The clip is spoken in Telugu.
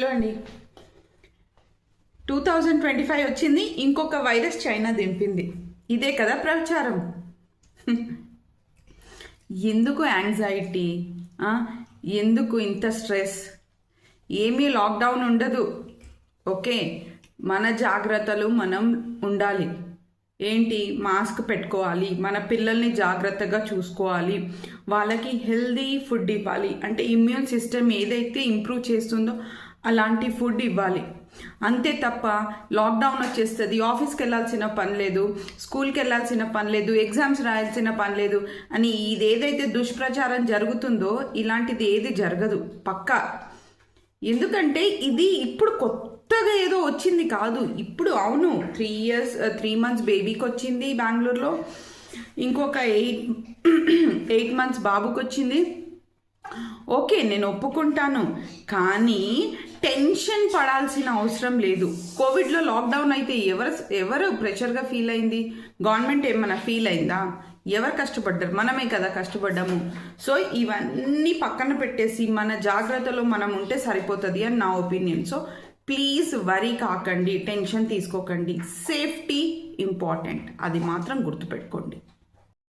హలో అండి. 2025 వచ్చింది, ఇంకొక వైరస్ చైనా దింపింది. ఇదే కదా ప్రచారం. ఎందుకు యాంగ్జైటీ, ఎందుకు ఇంత స్ట్రెస్? ఏమీ లాక్డౌన్ ఉండదు. ఓకే, మన జాగ్రత్తలు మనం ఉండాలి. ఏంటి, మాస్క్ పెట్టుకోవాలి, మన పిల్లల్ని జాగ్రత్తగా చూసుకోవాలి, వాళ్ళకి హెల్దీ ఫుడ్ ఇవ్వాలి. అంటే ఇమ్యూన్ సిస్టమ్ ఏదైతే ఇంప్రూవ్ చేస్తుందో అలాంటి ఫుడ్ ఇవ్వాలి. అంతే తప్ప లాక్డౌన్ వచ్చేస్తుంది, ఆఫీస్కి వెళ్ళాల్సిన పని లేదు, స్కూల్కి వెళ్ళాల్సిన పని లేదు, ఎగ్జామ్స్ రాయాల్సిన పని లేదు అని ఇదేదైతే దుష్ప్రచారం జరుగుతుందో ఇలాంటిది ఏది జరగదు పక్కా. ఎందుకంటే ఇది ఇప్పుడు కొత్తగా ఏదో వచ్చింది కాదు. ఇప్పుడు అవును, 3 months బేబీకి వచ్చింది బెంగళూరులో, ఇంకొక 8 months బాబుకి వచ్చింది. ఓకే, నేను ఒప్పుకుంటాను, కానీ టెన్షన్ పడాల్సిన అవసరం లేదు. కోవిడ్లో లాక్డౌన్ అయితే ఎవరు ప్రెషర్గా ఫీల్ అయింది? గవర్నమెంట్ ఏమైనా ఫీల్ అయిందా? ఎవరు కష్టపడ్డారు? మనమే కదా కష్టపడ్డాము. సో ఇవన్నీ పక్కన పెట్టేసి మన జాగ్రత్తలో మనం ఉంటే సరిపోతుంది అని నా ఒపీనియన్. సో ప్లీజ్ వరీ కాకండి, టెన్షన్ తీసుకోకండి. సేఫ్టీ ఇంపార్టెంట్, అది మాత్రం గుర్తుపెట్టుకోండి.